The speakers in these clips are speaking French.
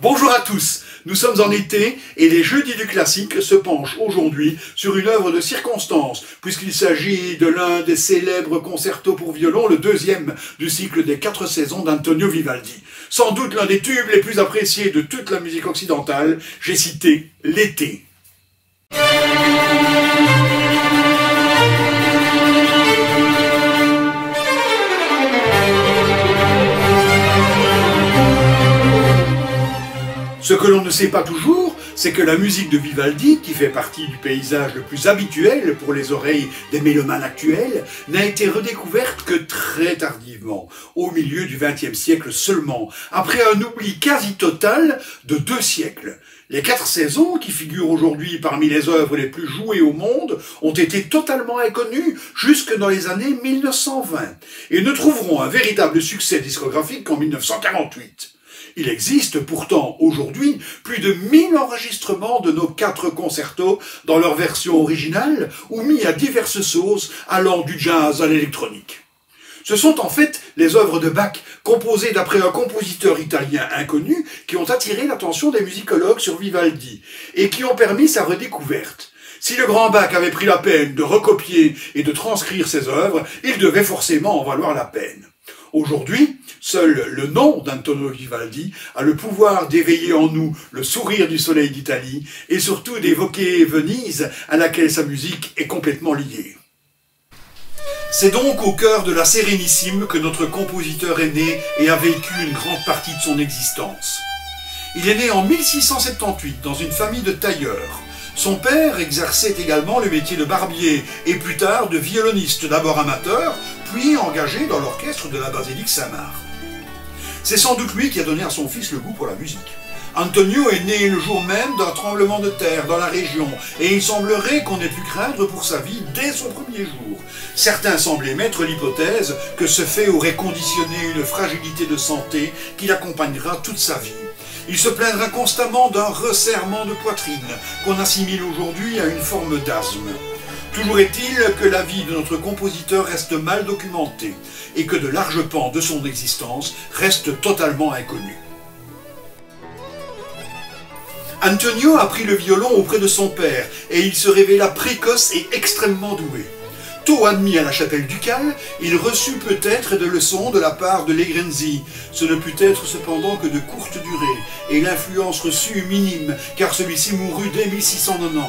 Bonjour à tous, nous sommes en été et les jeudis du classique se penchent aujourd'hui sur une œuvre de circonstance, puisqu'il s'agit de l'un des célèbres concertos pour violon, le deuxième du cycle des 4 saisons d'Antonio Vivaldi. Sans doute l'un des tubes les plus appréciés de toute la musique occidentale, j'ai cité l'été. Ce que l'on ne sait pas toujours, c'est que la musique de Vivaldi, qui fait partie du paysage le plus habituel pour les oreilles des mélomanes actuels, n'a été redécouverte que très tardivement, au milieu du XXe siècle seulement, après un oubli quasi total de 2 siècles. Les 4 saisons, qui figurent aujourd'hui parmi les œuvres les plus jouées au monde, ont été totalement inconnues jusque dans les années 1920, et ne trouveront un véritable succès discographique qu'en 1948. Il existe pourtant aujourd'hui plus de 1000 enregistrements de nos 4 concertos dans leur version originale ou mis à diverses sauces allant du jazz à l'électronique. Ce sont en fait les œuvres de Bach, composées d'après un compositeur italien inconnu, qui ont attiré l'attention des musicologues sur Vivaldi et qui ont permis sa redécouverte. Si le grand Bach avait pris la peine de recopier et de transcrire ses œuvres, il devait forcément en valoir la peine. Aujourd'hui, seul le nom d'Antonio Vivaldi a le pouvoir d'éveiller en nous le sourire du soleil d'Italie et surtout d'évoquer Venise à laquelle sa musique est complètement liée. C'est donc au cœur de la Sérénissime que notre compositeur est né et a vécu une grande partie de son existence. Il est né en 1678 dans une famille de tailleurs. Son père exerçait également le métier de barbier et plus tard de violoniste, d'abord amateur, puis engagé dans l'orchestre de la basilique Saint-Marc. C'est sans doute lui qui a donné à son fils le goût pour la musique. Antonio est né le jour même d'un tremblement de terre dans la région, et il semblerait qu'on ait pu craindre pour sa vie dès son premier jour. Certains semblent émettre l'hypothèse que ce fait aurait conditionné une fragilité de santé qui l'accompagnera toute sa vie. Il se plaindra constamment d'un resserrement de poitrine, qu'on assimile aujourd'hui à une forme d'asthme. Toujours est-il que la vie de notre compositeur reste mal documentée, et que de larges pans de son existence restent totalement inconnus. Antonio apprit le violon auprès de son père, et il se révéla précoce et extrêmement doué. Tôt admis à la chapelle ducale, il reçut peut-être des leçons de la part de Legrenzi. Ce ne put être cependant que de courte durée, et l'influence reçue minime, car celui-ci mourut dès 1690.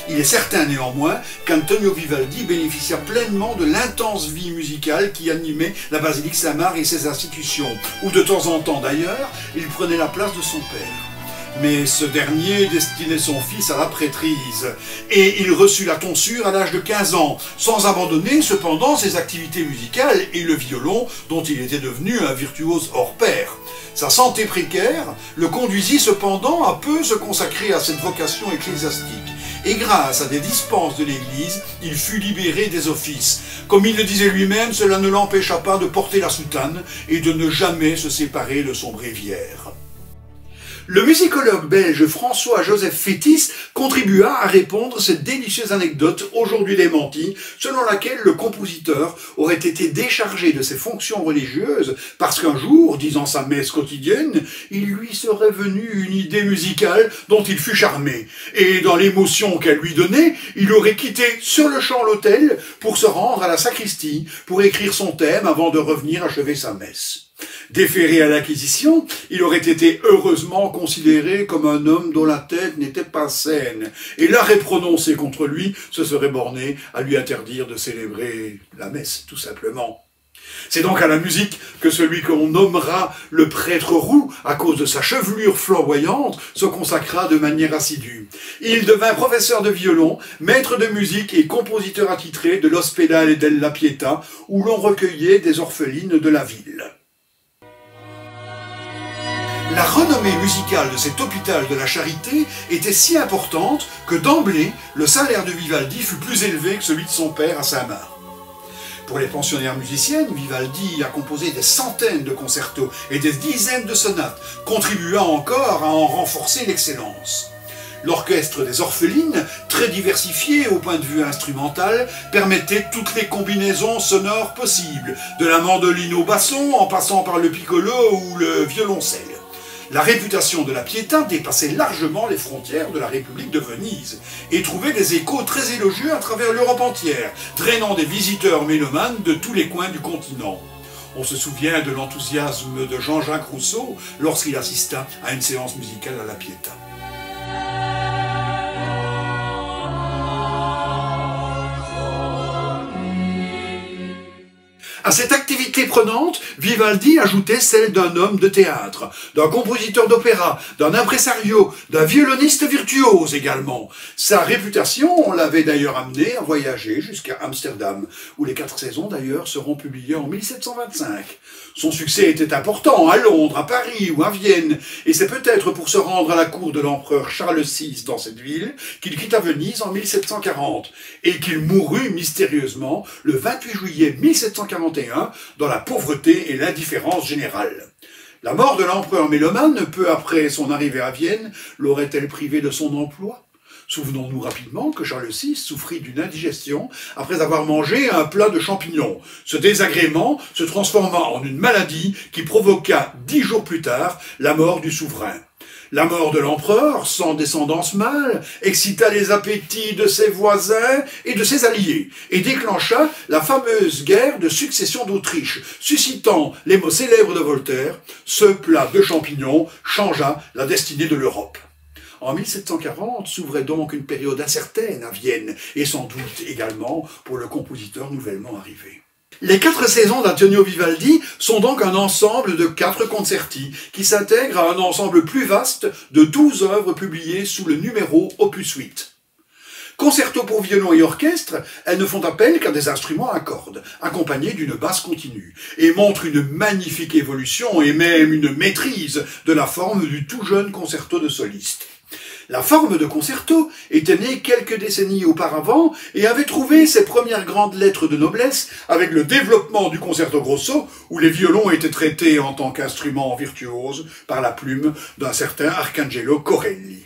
Il est certain néanmoins qu'Antonio Vivaldi bénéficia pleinement de l'intense vie musicale qui animait la basilique Saint-Marc et ses institutions, où de temps en temps d'ailleurs, il prenait la place de son père. Mais ce dernier destinait son fils à la prêtrise, et il reçut la tonsure à l'âge de 15 ans, sans abandonner cependant ses activités musicales et le violon, dont il était devenu un virtuose hors pair. Sa santé précaire le conduisit cependant à peu se consacrer à cette vocation ecclésiastique, et grâce à des dispenses de l'Église, il fut libéré des offices. Comme il le disait lui-même, cela ne l'empêcha pas de porter la soutane et de ne jamais se séparer de son bréviaire. Le musicologue belge François-Joseph Fétis contribua à répondre cette délicieuse anecdote aujourd'hui démentie, selon laquelle le compositeur aurait été déchargé de ses fonctions religieuses parce qu'un jour, disant sa messe quotidienne, il lui serait venu une idée musicale dont il fut charmé, et dans l'émotion qu'elle lui donnait, il aurait quitté sur le champ l'autel pour se rendre à la sacristie pour écrire son thème avant de revenir achever sa messe. Déféré à l'acquisition, il aurait été heureusement considéré comme un homme dont la tête n'était pas saine, et l'arrêt prononcé contre lui se serait borné à lui interdire de célébrer la messe, tout simplement. C'est donc à la musique que celui qu'on nommera le prêtre roux, à cause de sa chevelure flamboyante, se consacra de manière assidue. Il devint professeur de violon, maître de musique et compositeur attitré de l'Ospedale della Pietà, où l'on recueillait des orphelines de la ville. La renommée musicale de cet hôpital de la Charité était si importante que d'emblée, le salaire de Vivaldi fut plus élevé que celui de son père à Saint-Marc. Pour les pensionnaires musiciennes, Vivaldi a composé des centaines de concertos et des dizaines de sonates, contribuant encore à en renforcer l'excellence. L'orchestre des orphelines, très diversifié au point de vue instrumental, permettait toutes les combinaisons sonores possibles, de la mandoline au basson en passant par le piccolo ou le violoncelle. La réputation de la Pietà dépassait largement les frontières de la République de Venise et trouvait des échos très élogieux à travers l'Europe entière, drainant des visiteurs mélomanes de tous les coins du continent. On se souvient de l'enthousiasme de Jean-Jacques Rousseau lorsqu'il assista à une séance musicale à la Pietà. À cette activité prenante, Vivaldi ajoutait celle d'un homme de théâtre, d'un compositeur d'opéra, d'un impresario, d'un violoniste virtuose également. Sa réputation l'avait d'ailleurs amené à voyager jusqu'à Amsterdam, où les 4 saisons d'ailleurs seront publiées en 1725. Son succès était important à Londres, à Paris ou à Vienne, et c'est peut-être pour se rendre à la cour de l'empereur Charles VI dans cette ville qu'il quitta Venise en 1740, et qu'il mourut mystérieusement le 28 juillet 1741 dans la pauvreté et l'indifférence générale. La mort de l'empereur mélomane, peu après son arrivée à Vienne, l'aurait-elle privé de son emploi ? Souvenons-nous rapidement que Charles VI souffrit d'une indigestion après avoir mangé un plat de champignons. Ce désagrément se transforma en une maladie qui provoqua 10 jours plus tard la mort du souverain. La mort de l'empereur, sans descendance mâle, excita les appétits de ses voisins et de ses alliés, et déclencha la fameuse guerre de succession d'Autriche, suscitant les mots célèbres de Voltaire « Ce plat de champignons changea la destinée de l'Europe ». En 1740 s'ouvrait donc une période incertaine à Vienne, et sans doute également pour le compositeur nouvellement arrivé. Les 4 saisons d'Antonio Vivaldi sont donc un ensemble de 4 concerti qui s'intègrent à un ensemble plus vaste de 12 œuvres publiées sous le numéro Opus 8. Concerto pour violon et orchestre, elles ne font appel qu'à des instruments à cordes, accompagnés d'une basse continue, et montrent une magnifique évolution et même une maîtrise de la forme du tout jeune concerto de soliste. La forme de concerto était née quelques décennies auparavant et avait trouvé ses premières grandes lettres de noblesse avec le développement du concerto grosso où les violons étaient traités en tant qu'instruments virtuoses par la plume d'un certain Arcangelo Corelli.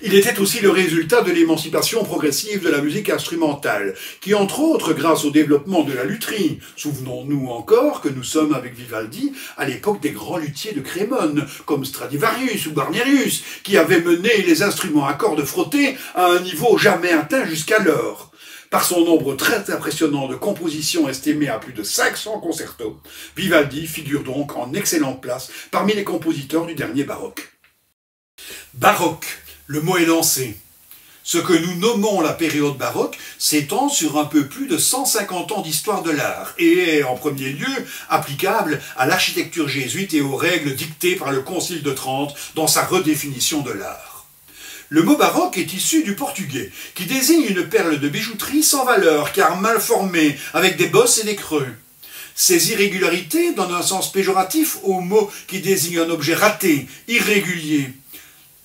Il était aussi le résultat de l'émancipation progressive de la musique instrumentale, qui entre autres, grâce au développement de la lutherie, souvenons-nous encore que nous sommes avec Vivaldi à l'époque des grands luthiers de Crémone, comme Stradivarius ou Guarnerius, qui avaient mené les instruments à cordes frottées à un niveau jamais atteint jusqu'alors. Par son nombre très impressionnant de compositions estimées à plus de 500 concertos, Vivaldi figure donc en excellente place parmi les compositeurs du dernier baroque. Baroque. Le mot est lancé. Ce que nous nommons la période baroque s'étend sur un peu plus de 150 ans d'histoire de l'art et est en premier lieu applicable à l'architecture jésuite et aux règles dictées par le Concile de Trente dans sa redéfinition de l'art. Le mot baroque est issu du portugais, qui désigne une perle de bijouterie sans valeur car mal formée, avec des bosses et des creux. Ces irrégularités donnent un sens péjoratif au mot qui désigne un objet raté, irrégulier.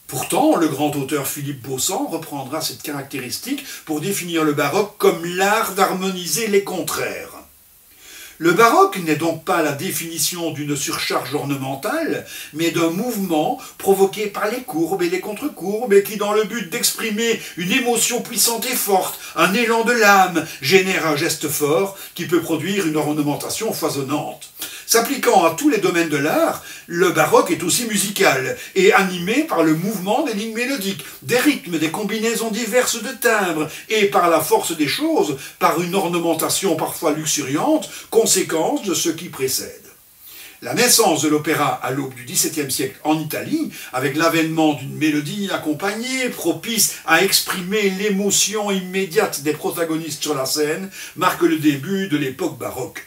Pourtant, le grand auteur Philippe Beauchamp reprendra cette caractéristique pour définir le baroque comme l'art d'harmoniser les contraires. Le baroque n'est donc pas la définition d'une surcharge ornementale, mais d'un mouvement provoqué par les courbes et les contre-courbes et qui, dans le but d'exprimer une émotion puissante et forte, un élan de l'âme, génère un geste fort qui peut produire une ornementation foisonnante. S'appliquant à tous les domaines de l'art, le baroque est aussi musical et animé par le mouvement des lignes mélodiques, des rythmes, des combinaisons diverses de timbres et par la force des choses, par une ornementation parfois luxuriante, conséquence de ce qui précède. La naissance de l'opéra à l'aube du XVIIe siècle en Italie, avec l'avènement d'une mélodie accompagnée, propice à exprimer l'émotion immédiate des protagonistes sur la scène, marque le début de l'époque baroque.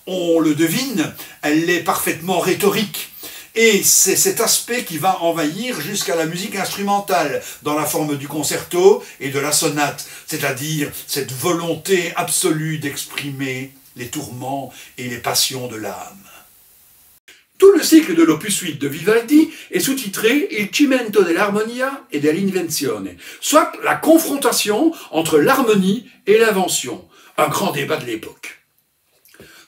On le devine, elle est parfaitement rhétorique. Et c'est cet aspect qui va envahir jusqu'à la musique instrumentale, dans la forme du concerto et de la sonate, c'est-à-dire cette volonté absolue d'exprimer les tourments et les passions de l'âme. Tout le cycle de l'opus 8 de Vivaldi est sous-titré « Il cimento dell'armonia e dell'invenzione », soit la confrontation entre l'harmonie et l'invention, un grand débat de l'époque.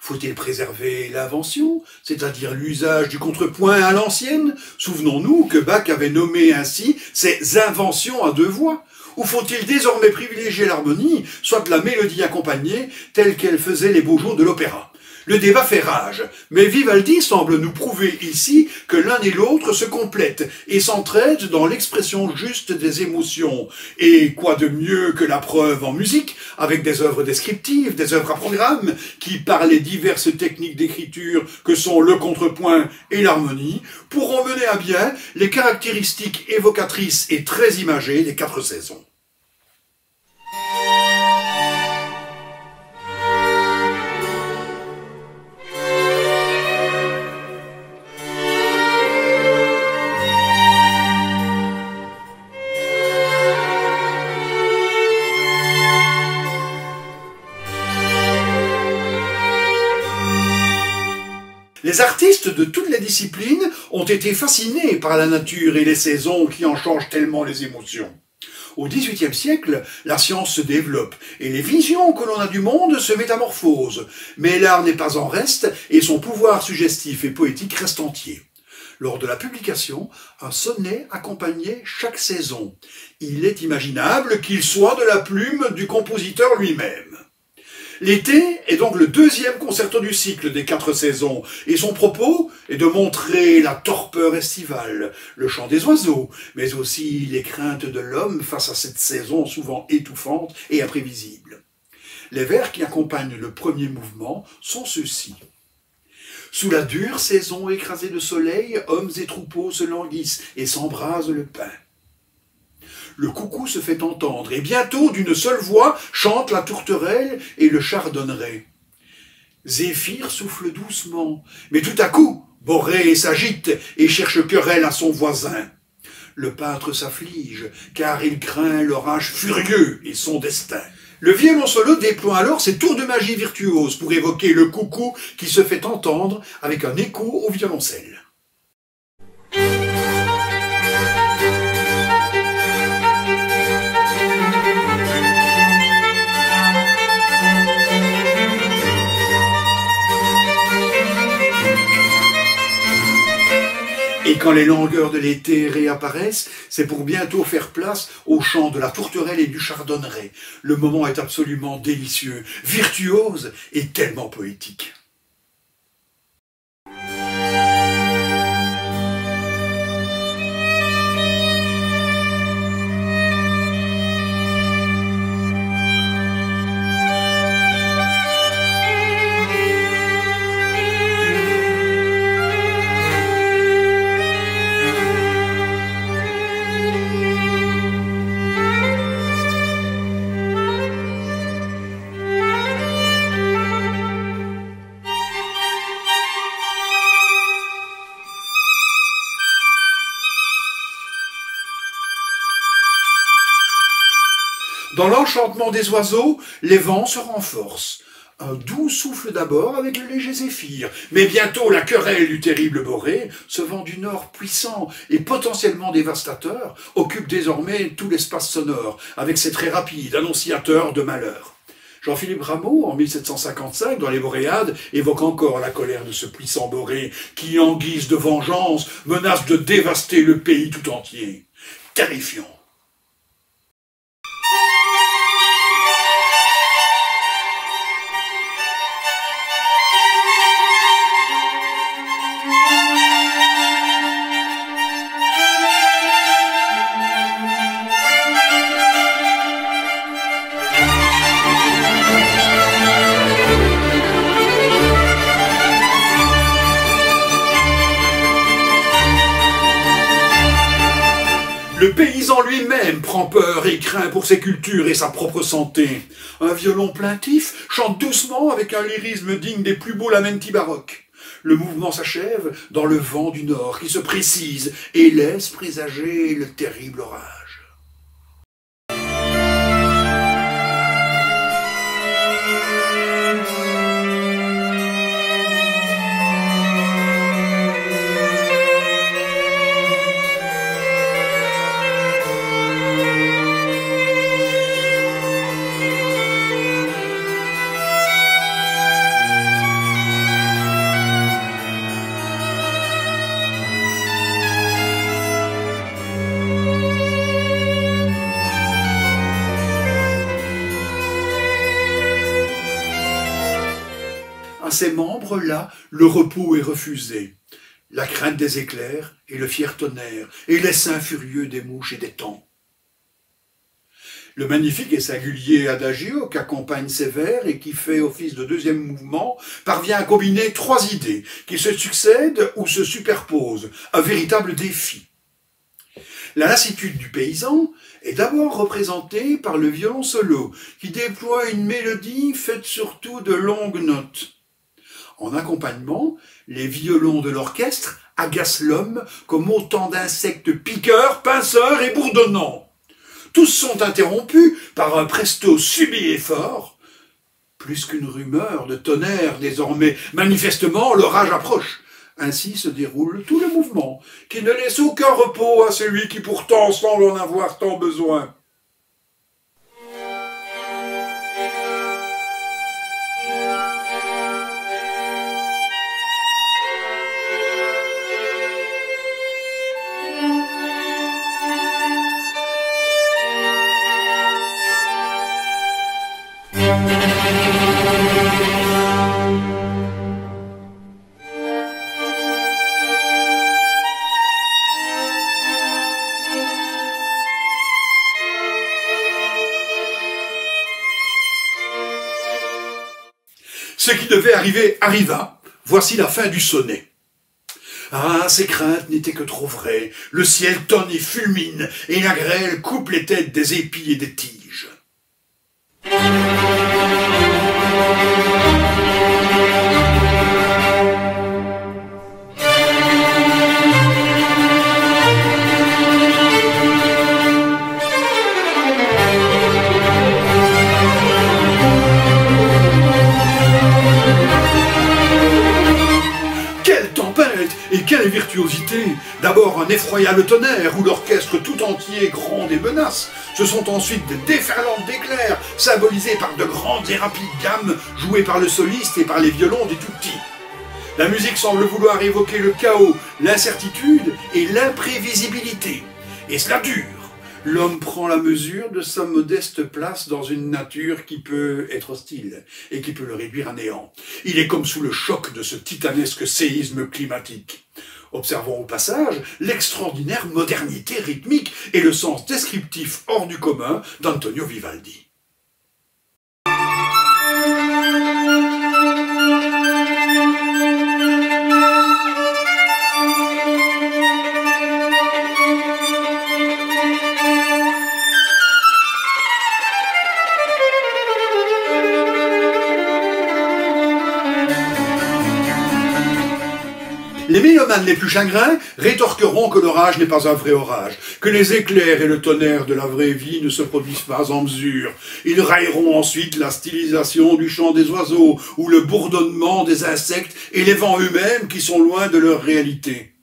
Faut-il préserver l'invention, c'est-à-dire l'usage du contrepoint à l'ancienne? Souvenons-nous que Bach avait nommé ainsi ses inventions à 2 voix. Ou faut-il désormais privilégier l'harmonie, soit la mélodie accompagnée, telle qu'elle faisait les beaux jours de l'opéra? Le débat fait rage, mais Vivaldi semble nous prouver ici que l'un et l'autre se complètent et s'entraident dans l'expression juste des émotions. Et quoi de mieux que la preuve en musique, avec des œuvres descriptives, des œuvres à programme, qui, par les diverses techniques d'écriture que sont le contrepoint et l'harmonie, pourront mener à bien les caractéristiques évocatrices et très imagées des 4 saisons. Les artistes de toutes les disciplines ont été fascinés par la nature et les saisons qui en changent tellement les émotions. Au XVIIIe siècle, la science se développe et les visions que l'on a du monde se métamorphosent, mais l'art n'est pas en reste et son pouvoir suggestif et poétique reste entier. Lors de la publication, un sonnet accompagnait chaque saison. Il est imaginable qu'il soit de la plume du compositeur lui-même. L'été est donc le 2e concerto du cycle des 4 saisons, et son propos est de montrer la torpeur estivale, le chant des oiseaux, mais aussi les craintes de l'homme face à cette saison souvent étouffante et imprévisible. Les vers qui accompagnent le premier mouvement sont ceux-ci. Sous la dure saison écrasée de soleil, hommes et troupeaux se languissent et s'embrasent le pain. Le coucou se fait entendre, et bientôt, d'une seule voix, chantent la tourterelle et le chardonneret. Zéphyr souffle doucement, mais tout à coup, Borée s'agite et cherche querelle à son voisin. Le peintre s'afflige, car il craint l'orage furieux et son destin. Le violon solo déploie alors ses tours de magie virtuoses pour évoquer le coucou qui se fait entendre avec un écho au violoncelle. Et quand les langueurs de l'été réapparaissent, c'est pour bientôt faire place au chant de la tourterelle et du chardonneret. Le moment est absolument délicieux, virtuose et tellement poétique. Dans l'enchantement des oiseaux, les vents se renforcent. Un doux souffle d'abord avec le léger zéphyr, mais bientôt la querelle du terrible Borée, ce vent du nord puissant et potentiellement dévastateur, occupe désormais tout l'espace sonore, avec ses traits rapides, annonciateurs de malheur. Jean-Philippe Rameau, en 1755, dans les Boréades, évoque encore la colère de ce puissant Borée, qui, en guise de vengeance, menace de dévaster le pays tout entier. Terrifiant. Le paysan lui-même prend peur et craint pour ses cultures et sa propre santé. Un violon plaintif chante doucement avec un lyrisme digne des plus beaux lamenti baroques. Le mouvement s'achève dans le vent du nord qui se précise et laisse présager le terrible orage. À ces membres-là, le repos est refusé. La crainte des éclairs et le fier tonnerre, et l'essaim furieux des mouches et des temps. Le magnifique et singulier adagio qu'accompagne ces vers et qui fait office de deuxième mouvement parvient à combiner trois idées qui se succèdent ou se superposent, un véritable défi. La lassitude du paysan est d'abord représentée par le violon solo qui déploie une mélodie faite surtout de longues notes. En accompagnement, les violons de l'orchestre agacent l'homme comme autant d'insectes piqueurs, pinceurs et bourdonnants. Tous sont interrompus par un presto subit et fort, plus qu'une rumeur de tonnerre désormais. Manifestement, l'orage approche. Ainsi se déroule tout le mouvement, qui ne laisse aucun repos à celui qui pourtant semble en avoir tant besoin. Ce qui devait arriver arriva, voici la fin du sonnet. Ah, ces craintes n'étaient que trop vraies, le ciel tonne et fulmine, et la grêle coupe les têtes des épis et des tiges. Et quelle virtuosité! D'abord un effroyable tonnerre où l'orchestre tout entier gronde et menace. Ce sont ensuite des déferlantes d'éclairs symbolisées par de grandes et rapides gammes jouées par le soliste et par les violons des tout-petits. La musique semble vouloir évoquer le chaos, l'incertitude et l'imprévisibilité. Et cela dure. L'homme prend la mesure de sa modeste place dans une nature qui peut être hostile et qui peut le réduire à néant. Il est comme sous le choc de ce titanesque séisme climatique. Observons au passage l'extraordinaire modernité rythmique et le sens descriptif hors du commun d'Antonio Vivaldi. Les mélomanes les plus chagrins rétorqueront que l'orage n'est pas un vrai orage, que les éclairs et le tonnerre de la vraie vie ne se produisent pas en mesure. Ils railleront ensuite la stylisation du chant des oiseaux, ou le bourdonnement des insectes et les vents eux-mêmes qui sont loin de leur réalité.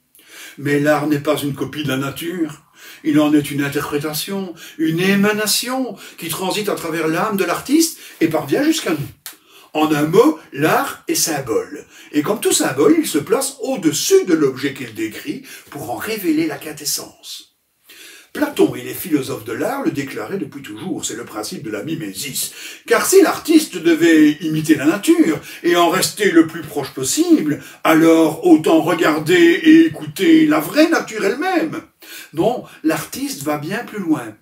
Mais l'art n'est pas une copie de la nature. Il en est une interprétation, une émanation qui transite à travers l'âme de l'artiste et parvient jusqu'à nous. En un mot, l'art est symbole. Et comme tout symbole, il se place au-dessus de l'objet qu'il décrit pour en révéler la quintessence. Platon et les philosophes de l'art le déclaraient depuis toujours, c'est le principe de la mimésis. Car si l'artiste devait imiter la nature et en rester le plus proche possible, alors autant regarder et écouter la vraie nature elle-même. Non, l'artiste va bien plus loin.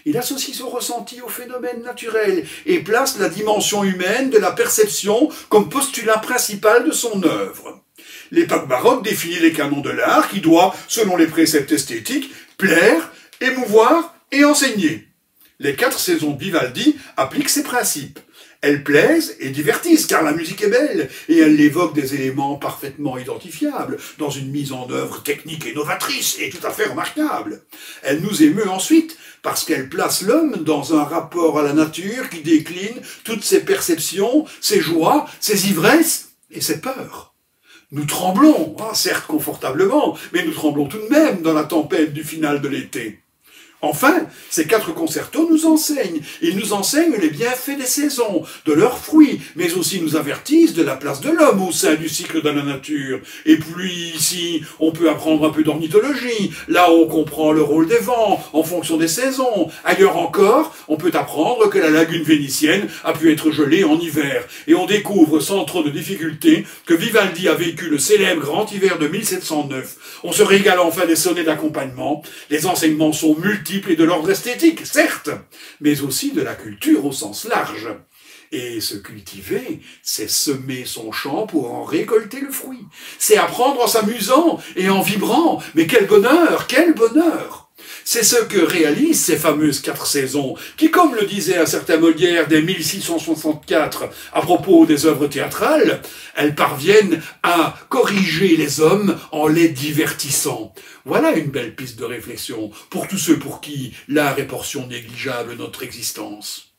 Il associe son ressenti au phénomène naturel et place la dimension humaine de la perception comme postulat principal de son œuvre. L'époque baroque définit les canons de l'art qui doit, selon les préceptes esthétiques, plaire, émouvoir et enseigner. Les 4 saisons de Vivaldi appliquent ces principes. Elles plaisent et divertissent, car la musique est belle, et elle évoque des éléments parfaitement identifiables, dans une mise en œuvre technique et novatrice, et tout à fait remarquable. Elle nous émeut ensuite, parce qu'elle place l'homme dans un rapport à la nature qui décline toutes ses perceptions, ses joies, ses ivresses et ses peurs. Nous tremblons, certes confortablement, mais nous tremblons tout de même dans la tempête du final de l'été. Enfin, ces 4 concertos nous enseignent. Ils nous enseignent les bienfaits des saisons, de leurs fruits, mais aussi nous avertissent de la place de l'homme au sein du cycle de la nature. Et puis ici, on peut apprendre un peu d'ornithologie. Là, on comprend le rôle des vents en fonction des saisons. Ailleurs encore, on peut apprendre que la lagune vénitienne a pu être gelée en hiver. Et on découvre sans trop de difficultés que Vivaldi a vécu le célèbre grand hiver de 1709. On se régale enfin des sonnets d'accompagnement. Les enseignements sont multiples et de l'ordre esthétique, certes, mais aussi de la culture au sens large. Et se cultiver, c'est semer son champ pour en récolter le fruit. C'est apprendre en s'amusant et en vibrant. Mais quel bonheur, quel bonheur! C'est ce que réalisent ces fameuses 4 saisons, qui, comme le disait un certain Molière dès 1664 à propos des œuvres théâtrales, elles parviennent à corriger les hommes en les divertissant. Voilà une belle piste de réflexion pour tous ceux pour qui l'art est portion négligeable de notre existence.